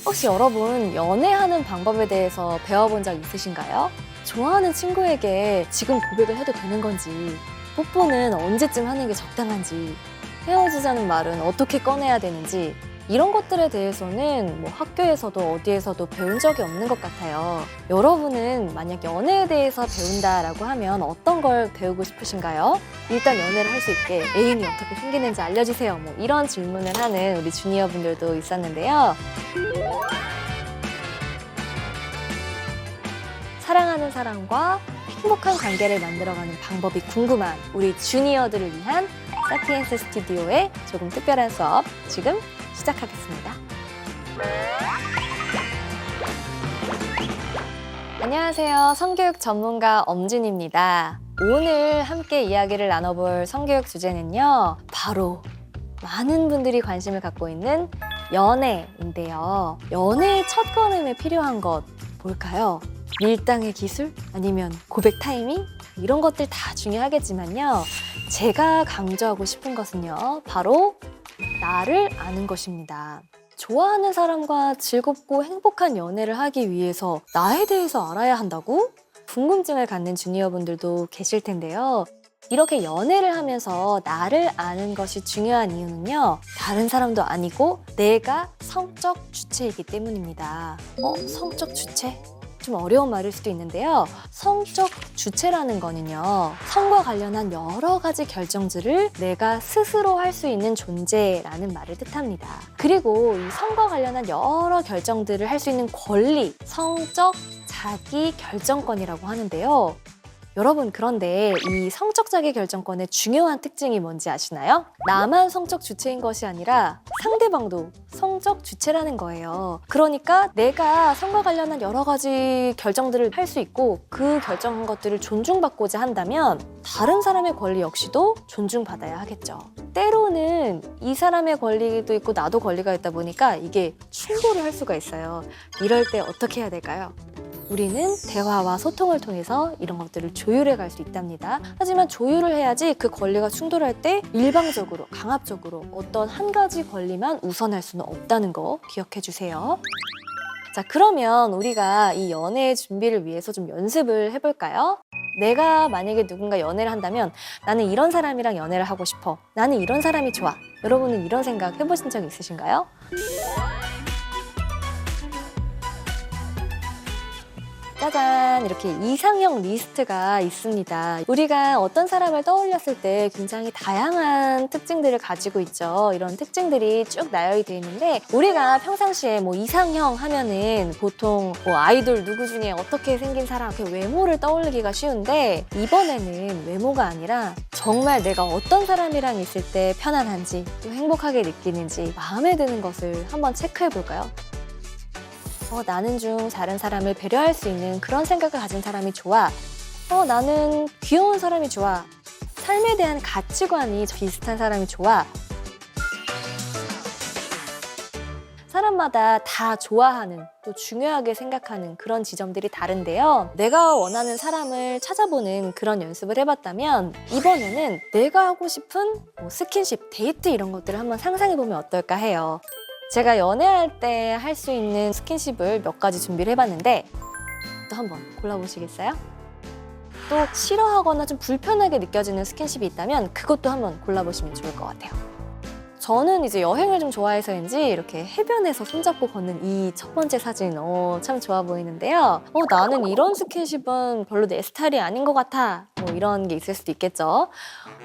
혹시 여러분 연애하는 방법에 대해서 배워본 적 있으신가요? 좋아하는 친구에게 지금 고백을 해도 되는 건지, 뽀뽀는 언제쯤 하는 게 적당한지, 헤어지자는 말은 어떻게 꺼내야 되는지, 이런 것들에 대해서는 뭐 학교에서도 어디에서도 배운 적이 없는 것 같아요. 여러분은 만약 연애에 대해서 배운다라고 하면 어떤 걸 배우고 싶으신가요? 일단 연애를 할 수 있게 애인이 어떻게 생기는지 알려주세요. 뭐 이런 질문을 하는 우리 주니어 분들도 있었는데요. 사랑하는 사람과 행복한 관계를 만들어가는 방법이 궁금한 우리 주니어들을 위한 사피엔스 스튜디오의 조금 특별한 수업 지금 시작하겠습니다. 안녕하세요. 성교육 전문가 엄진입니다. 오늘 함께 이야기를 나눠볼 성교육 주제는요. 바로 많은 분들이 관심을 갖고 있는 연애인데요. 연애의 첫걸음에 필요한 것 뭘까요? 밀당의 기술? 아니면 고백 타이밍? 이런 것들 다 중요하겠지만요. 제가 강조하고 싶은 것은요. 바로 나를 아는 것입니다. 좋아하는 사람과 즐겁고 행복한 연애를 하기 위해서 나에 대해서 알아야 한다고? 궁금증을 갖는 주니어분들도 계실 텐데요. 이렇게 연애를 하면서 나를 아는 것이 중요한 이유는요. 다른 사람도 아니고 내가 성적 주체이기 때문입니다. 성적 주체? 좀 어려운 말일 수도 있는데요. 성적 주체라는 거는요. 성과 관련한 여러 가지 결정들을 내가 스스로 할 수 있는 존재라는 말을 뜻합니다. 그리고 이 성과 관련한 여러 결정들을 할 수 있는 권리, 성적 자기 결정권이라고 하는데요. 여러분 그런데 이 성적 자기 결정권의 중요한 특징이 뭔지 아시나요? 나만 성적 주체인 것이 아니라 상대방도 성적 주체라는 거예요. 그러니까 내가 성과 관련한 여러 가지 결정들을 할 수 있고 그 결정한 것들을 존중받고자 한다면 다른 사람의 권리 역시도 존중받아야 하겠죠. 때로는 이 사람의 권리도 있고 나도 권리가 있다 보니까 이게 충돌을 할 수가 있어요. 이럴 때 어떻게 해야 될까요? 우리는 대화와 소통을 통해서 이런 것들을 조율해 갈 수 있답니다. 하지만 조율을 해야지 그 권리가 충돌할 때 일방적으로, 강압적으로 어떤 한 가지 권리만 우선할 수는 없다는 거 기억해 주세요. 자, 그러면 우리가 이 연애의 준비를 위해서 좀 연습을 해볼까요? 내가 만약에 누군가 연애를 한다면 나는 이런 사람이랑 연애를 하고 싶어. 나는 이런 사람이 좋아. 여러분은 이런 생각 해보신 적 있으신가요? 짜잔! 이렇게 이상형 리스트가 있습니다. 우리가 어떤 사람을 떠올렸을 때 굉장히 다양한 특징들을 가지고 있죠. 이런 특징들이 쭉 나열이 되어 있는데 우리가 평상시에 뭐 이상형 하면은 보통 뭐 아이돌 누구 중에 어떻게 생긴 사람, 그 외모를 떠올리기가 쉬운데 이번에는 외모가 아니라 정말 내가 어떤 사람이랑 있을 때 편안한지 또 행복하게 느끼는지 마음에 드는 것을 한번 체크해 볼까요? 나는 좀 다른 사람을 배려할 수 있는 그런 생각을 가진 사람이 좋아. 나는 귀여운 사람이 좋아. 삶에 대한 가치관이 비슷한 사람이 좋아. 사람마다 다 좋아하는, 또 중요하게 생각하는 그런 지점들이 다른데요. 내가 원하는 사람을 찾아보는 그런 연습을 해봤다면 이번에는 내가 하고 싶은 스킨십, 데이트 이런 것들을 한번 상상해보면 어떨까 해요. 제가 연애할 때 할 수 있는 스킨십을 몇 가지 준비를 해봤는데 또 한번 골라보시겠어요? 또 싫어하거나 좀 불편하게 느껴지는 스킨십이 있다면 그것도 한번 골라보시면 좋을 것 같아요. 저는 이제 여행을 좀 좋아해서인지 이렇게 해변에서 손잡고 걷는 이 첫 번째 사진 참 좋아 보이는데요. 나는 이런 스킨십은 별로 내 스타일이 아닌 것 같아. 이런 게 있을 수도 있겠죠.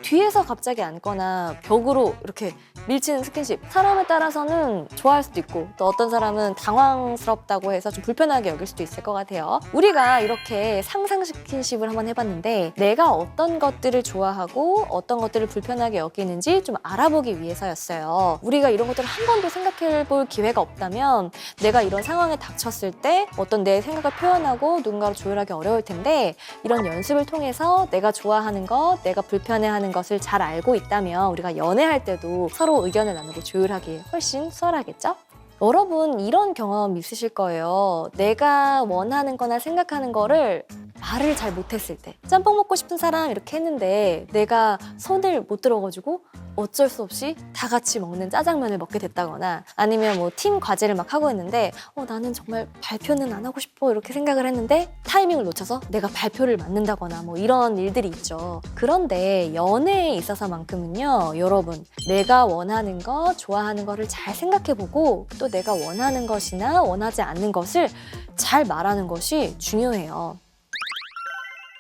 뒤에서 갑자기 앉거나 벽으로 이렇게 밀치는 스킨십. 사람에 따라서는 좋아할 수도 있고 또 어떤 사람은 당황스럽다고 해서 좀 불편하게 여길 수도 있을 것 같아요. 우리가 이렇게 상상 스킨십을 한번 해봤는데 내가 어떤 것들을 좋아하고 어떤 것들을 불편하게 여기는지 좀 알아보기 위해서였어요. 우리가 이런 것들을 한 번도 생각해 볼 기회가 없다면 내가 이런 상황에 닥쳤을 때 어떤 내 생각을 표현하고 누군가를 조율하기 어려울 텐데 이런 연습을 통해서 내가 좋아하는 것, 내가 불편해하는 것을 잘 알고 있다면 우리가 연애할 때도 서로 의견을 나누고 조율하기 훨씬 수월하겠죠? 여러분 이런 경험 있으실 거예요. 내가 원하는 거나 생각하는 거를 말을 잘 못했을 때, 짬뽕 먹고 싶은 사람 이렇게 했는데 내가 손을 못 들어가지고 어쩔 수 없이 다 같이 먹는 짜장면을 먹게 됐다거나, 아니면 뭐 팀 과제를 막 하고 있는데 나는 정말 발표는 안 하고 싶어 이렇게 생각을 했는데 타이밍을 놓쳐서 내가 발표를 맡는다거나 뭐 이런 일들이 있죠. 그런데 연애에 있어서만큼은요, 여러분, 내가 원하는 거, 좋아하는 거를 잘 생각해보고 또 내가 원하는 것이나 원하지 않는 것을 잘 말하는 것이 중요해요.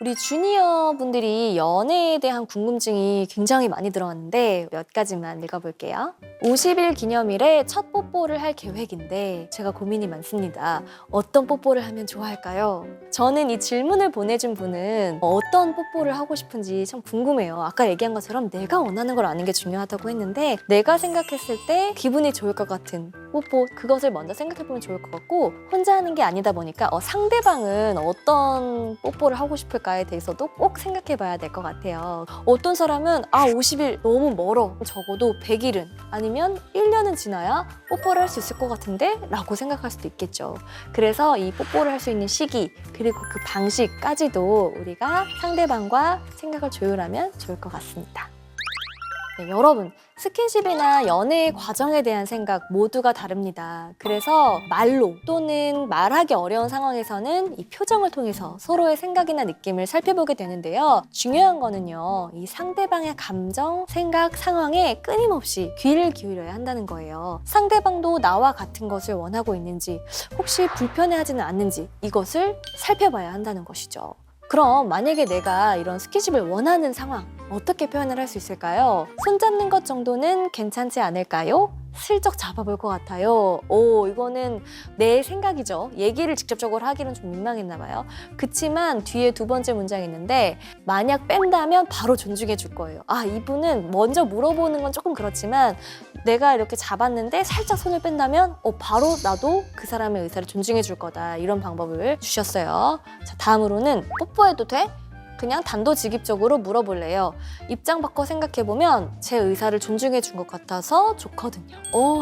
우리 주니어 분들이 연애에 대한 궁금증이 굉장히 많이 들어왔는데 몇 가지만 읽어볼게요. 50일 기념일에 첫 뽀뽀를 할 계획인데 제가 고민이 많습니다. 어떤 뽀뽀를 하면 좋아할까요? 저는 이 질문을 보내준 분은 어떤 뽀뽀를 하고 싶은지 참 궁금해요. 아까 얘기한 것처럼 내가 원하는 걸 아는 게 중요하다고 했는데 내가 생각했을 때 기분이 좋을 것 같은 뽀뽀, 그것을 먼저 생각해보면 좋을 것 같고, 혼자 하는 게 아니다 보니까 상대방은 어떤 뽀뽀를 하고 싶을까에 대해서도 꼭 생각해봐야 될 것 같아요. 어떤 사람은 50일 너무 멀어, 적어도 100일은 아니면 1년은 지나야 뽀뽀를 할 수 있을 것 같은데? 라고 생각할 수도 있겠죠. 그래서 이 뽀뽀를 할 수 있는 시기 그리고 그 방식까지도 우리가 상대방과 생각을 조율하면 좋을 것 같습니다. 네, 여러분, 스킨십이나 연애의 과정에 대한 생각 모두가 다릅니다. 그래서 말로 또는 말하기 어려운 상황에서는 이 표정을 통해서 서로의 생각이나 느낌을 살펴보게 되는데요. 중요한 거는요, 이 상대방의 감정, 생각, 상황에 끊임없이 귀를 기울여야 한다는 거예요. 상대방도 나와 같은 것을 원하고 있는지, 혹시 불편해하지는 않는지 이것을 살펴봐야 한다는 것이죠. 그럼 만약에 내가 이런 스킨십을 원하는 상황, 어떻게 표현을 할 수 있을까요? 손잡는 것 정도는 괜찮지 않을까요? 슬쩍 잡아볼 것 같아요. 이거는 내 생각이죠. 얘기를 직접적으로 하기는 좀 민망했나 봐요. 그치만 뒤에 두 번째 문장이 있는데, 만약 뺀다면 바로 존중해 줄 거예요. 이분은 먼저 물어보는 건 조금 그렇지만 내가 이렇게 잡았는데 살짝 손을 뺀다면 바로 나도 그 사람의 의사를 존중해 줄 거다. 이런 방법을 주셨어요. 자, 다음으로는 뽀뽀해도 돼? 그냥 단도직입적으로 물어볼래요. 입장 바꿔 생각해보면 제 의사를 존중해 준 것 같아서 좋거든요.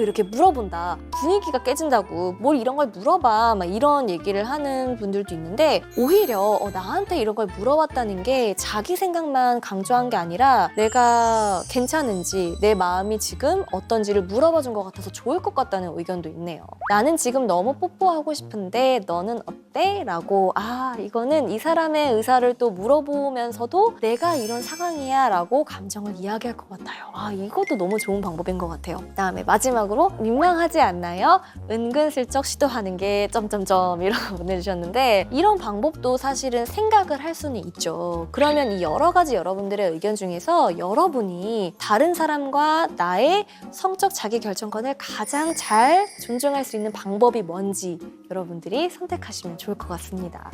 이렇게 물어본다. 분위기가 깨진다고 뭘 이런 걸 물어봐. 막 이런 얘기를 하는 분들도 있는데, 오히려 나한테 이런 걸 물어봤다는 게 자기 생각만 강조한 게 아니라 내가 괜찮은지, 내 마음이 지금 어떤지를 물어봐 준 것 같아서 좋을 것 같다는 의견도 있네요. 나는 지금 너무 뽀뽀하고 싶은데 너는 어때? 라고, 이거는 이 사람의 의사를 또 물어보면서도 내가 이런 상황이야 라고 감정을 이야기할 것 같아요. 이것도 너무 좋은 방법인 것 같아요. 그다음에 마지막으로, 민망하지 않나요? 은근슬쩍 시도하는 게 점점점 이라고 보내주셨는데, 이런 방법도 사실은 생각을 할 수는 있죠. 그러면 이 여러 가지 여러분들의 의견 중에서 여러분이 다른 사람과 나의 성적 자기결정권을 가장 잘 존중할 수 있는 방법이 뭔지 여러분들이 선택하시면 좋을 것 같습니다.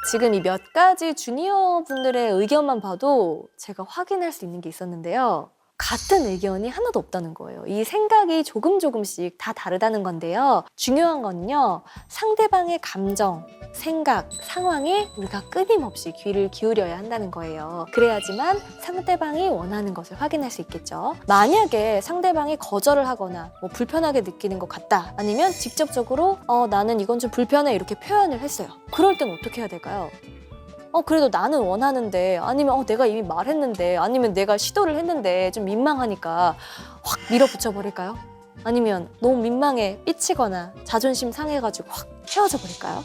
지금 이 몇 가지 주니어 분들의 의견만 봐도 제가 확인할 수 있는 게 있었는데요. 같은 의견이 하나도 없다는 거예요. 이 생각이 조금씩 다 다르다는 건데요. 중요한 거는요, 상대방의 감정, 생각, 상황에 우리가 끊임없이 귀를 기울여야 한다는 거예요. 그래야지만 상대방이 원하는 것을 확인할 수 있겠죠. 만약에 상대방이 거절을 하거나 불편하게 느끼는 것 같다, 아니면 직접적으로 나는 이건 좀 불편해 이렇게 표현을 했어요. 그럴 땐 어떻게 해야 될까요? 그래도 나는 원하는데, 아니면 내가 이미 말했는데, 아니면 내가 시도를 했는데 좀 민망하니까 확 밀어붙여 버릴까요? 아니면 너무 민망해 삐치거나 자존심 상해가지고 확 헤어져 버릴까요?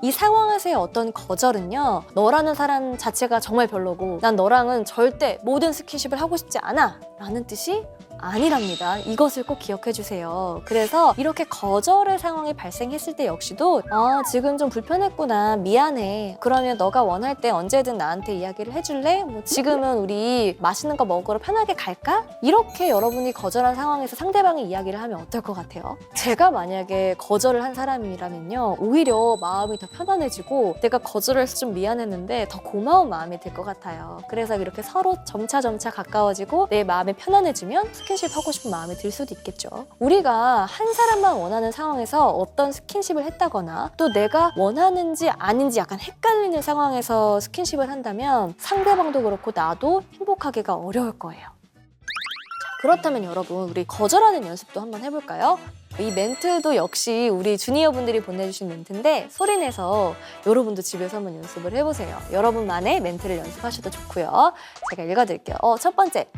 이 상황에서의 어떤 거절은요, 너라는 사람 자체가 정말 별로고 난 너랑은 절대 모든 스킨십을 하고 싶지 않아 라는 뜻이 아니랍니다. 이것을 꼭 기억해 주세요. 그래서 이렇게 거절의 상황이 발생했을 때 역시도 지금 좀 불편했구나, 미안해, 그러면 너가 원할 때 언제든 나한테 이야기를 해줄래? 지금은 우리 맛있는 거 먹으러 편하게 갈까? 이렇게 여러분이 거절한 상황에서 상대방이 이야기를 하면 어떨 것 같아요? 제가 만약에 거절을 한 사람이라면요, 오히려 마음이 더 편안해지고 내가 거절을 해서 좀 미안했는데 더 고마운 마음이 들 것 같아요. 그래서 이렇게 서로 점차 가까워지고 내 마음이 편안해지면 스킨십 하고 싶은 마음이 들 수도 있겠죠. 우리가 한 사람만 원하는 상황에서 어떤 스킨십을 했다거나 또 내가 원하는지 아닌지 약간 헷갈리는 상황에서 스킨십을 한다면 상대방도 그렇고 나도 행복하기가 어려울 거예요. 그렇다면 여러분, 우리 거절하는 연습도 한번 해볼까요? 이 멘트도 역시 우리 주니어 분들이 보내주신 멘트인데 소리내서 여러분도 집에서 한번 연습을 해보세요. 여러분만의 멘트를 연습하셔도 좋고요. 제가 읽어드릴게요. 첫 번째,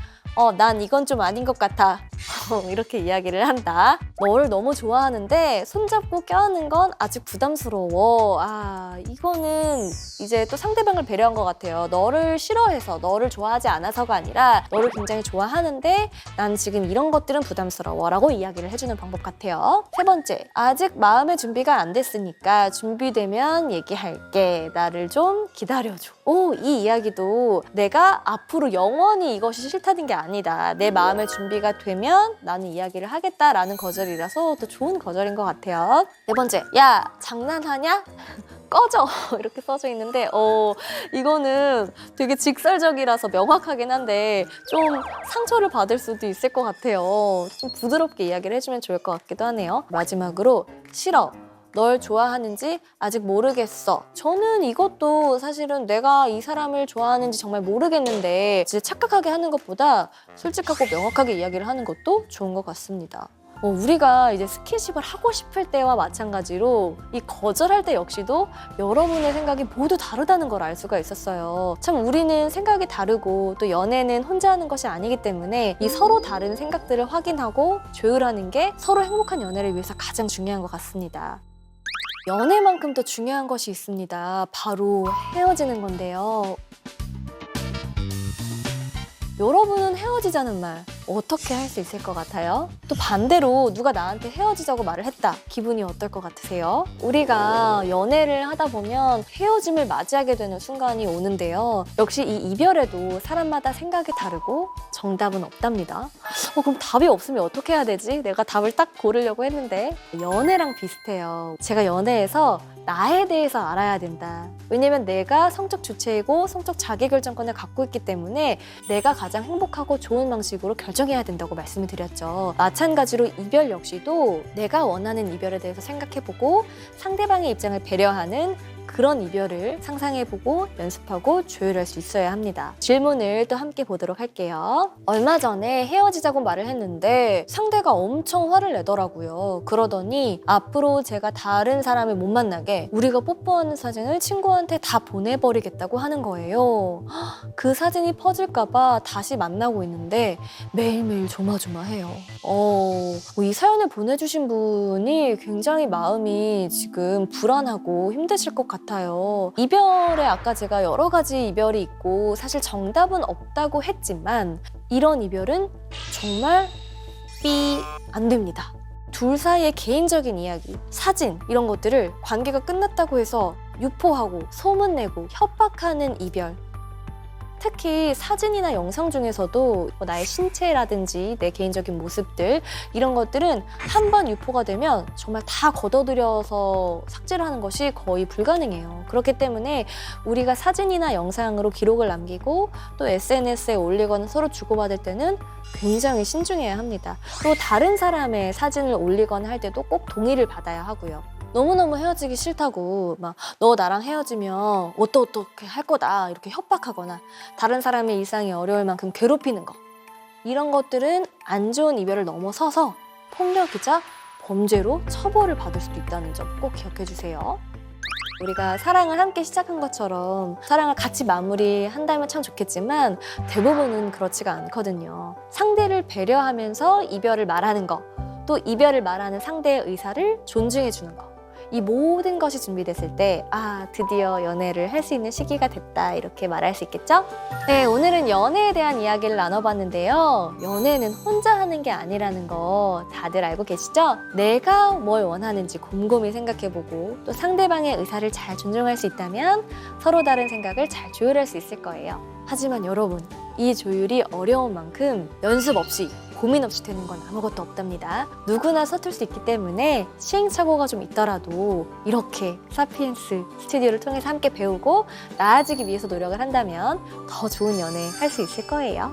난 이건 좀 아닌 것 같아. 이렇게 이야기를 한다. 너를 너무 좋아하는데 손잡고 껴안는 건 아직 부담스러워. 이거는 이제 또 상대방을 배려한 것 같아요. 너를 싫어해서, 너를 좋아하지 않아서가 아니라 너를 굉장히 좋아하는데 난 지금 이런 것들은 부담스러워 라고 이야기를 해주는 방법 같아요. 세 번째, 아직 마음의 준비가 안 됐으니까 준비되면 얘기할게. 나를 좀 기다려줘. 이 이야기도 내가 앞으로 영원히 이것이 싫다는 게 아니다. 내 마음의 준비가 되면 나는 이야기를 하겠다라는 거절이라서 또 좋은 거절인 것 같아요. 네 번째, 야, 장난하냐? 꺼져! 이렇게 써져 있는데 이거는 되게 직설적이라서 명확하긴 한데 좀 상처를 받을 수도 있을 것 같아요. 좀 부드럽게 이야기를 해주면 좋을 것 같기도 하네요. 마지막으로, 싫어. 널 좋아하는지 아직 모르겠어. 저는 이것도 사실은 내가 이 사람을 좋아하는지 정말 모르겠는데 진짜 착각하게 하는 것보다 솔직하고 명확하게 이야기를 하는 것도 좋은 것 같습니다. 우리가 이제 스킨십을 하고 싶을 때와 마찬가지로 이 거절할 때 역시도 여러분의 생각이 모두 다르다는 걸 알 수가 있었어요. 참 우리는 생각이 다르고 또 연애는 혼자 하는 것이 아니기 때문에 이 서로 다른 생각들을 확인하고 조율하는 게 서로 행복한 연애를 위해서 가장 중요한 것 같습니다. 연애만큼 더 중요한 것이 있습니다. 바로 헤어지는 건데요. 여러분은 헤어지자는 말 어떻게 할 수 있을 것 같아요? 또 반대로 누가 나한테 헤어지자고 말을 했다. 기분이 어떨 것 같으세요? 우리가 연애를 하다 보면 헤어짐을 맞이하게 되는 순간이 오는데요. 역시 이 이별에도 사람마다 생각이 다르고 정답은 없답니다. 그럼 답이 없으면 어떻게 해야 되지? 내가 답을 딱 고르려고 했는데 연애랑 비슷해요. 제가 연애에서 나에 대해서 알아야 된다. 왜냐면 내가 성적 주체이고 성적 자기결정권을 갖고 있기 때문에 내가 가장 행복하고 좋은 방식으로 결정해야 된다고 말씀을 드렸죠. 마찬가지로 이별 역시도 내가 원하는 이별에 대해서 생각해보고 상대방의 입장을 배려하는 그런 이별을 상상해보고 연습하고 조율할 수 있어야 합니다. 질문을 또 함께 보도록 할게요. 얼마 전에 헤어지자고 말을 했는데 상대가 엄청 화를 내더라고요. 그러더니 앞으로 제가 다른 사람을 못 만나게 우리가 뽀뽀하는 사진을 친구한테 다 보내버리겠다고 하는 거예요. 그 사진이 퍼질까봐 다시 만나고 있는데 매일매일 조마조마해요. 이 사연을 보내주신 분이 굉장히 마음이 지금 불안하고 힘드실 것 같아요. 이별에 아까 제가 여러 가지 이별이 있고 사실 정답은 없다고 했지만 이런 이별은 정말 안 됩니다. 둘 사이의 개인적인 이야기, 사진 이런 것들을 관계가 끝났다고 해서 유포하고 소문내고 협박하는 이별, 특히 사진이나 영상 중에서도 나의 신체라든지 내 개인적인 모습들 이런 것들은 한 번 유포가 되면 정말 다 걷어들여서 삭제를 하는 것이 거의 불가능해요. 그렇기 때문에 우리가 사진이나 영상으로 기록을 남기고 또 SNS에 올리거나 서로 주고받을 때는 굉장히 신중해야 합니다. 또 다른 사람의 사진을 올리거나 할 때도 꼭 동의를 받아야 하고요. 너무너무 헤어지기 싫다고 막 너 나랑 헤어지면 어떻게 할 거다 이렇게 협박하거나 다른 사람의 일상이 어려울 만큼 괴롭히는 거 이런 것들은 안 좋은 이별을 넘어서서 폭력이자 범죄로 처벌을 받을 수도 있다는 점 꼭 기억해 주세요. 우리가 사랑을 함께 시작한 것처럼 사랑을 같이 마무리한다면 참 좋겠지만 대부분은 그렇지가 않거든요. 상대를 배려하면서 이별을 말하는 거, 또 이별을 말하는 상대의 의사를 존중해 주는 거, 이 모든 것이 준비됐을 때 드디어 연애를 할 수 있는 시기가 됐다 이렇게 말할 수 있겠죠? 네, 오늘은 연애에 대한 이야기를 나눠봤는데요. 연애는 혼자 하는 게 아니라는 거 다들 알고 계시죠? 내가 뭘 원하는지 곰곰이 생각해보고 또 상대방의 의사를 잘 존중할 수 있다면 서로 다른 생각을 잘 조율할 수 있을 거예요. 하지만 여러분, 이 조율이 어려운 만큼 연습 없이 고민 없이 되는 건 아무것도 없답니다. 누구나 서툴 수 있기 때문에 시행착오가 좀 있더라도 이렇게 사피엔스 스튜디오를 통해서 함께 배우고 나아지기 위해서 노력을 한다면 더 좋은 연애 할 수 있을 거예요.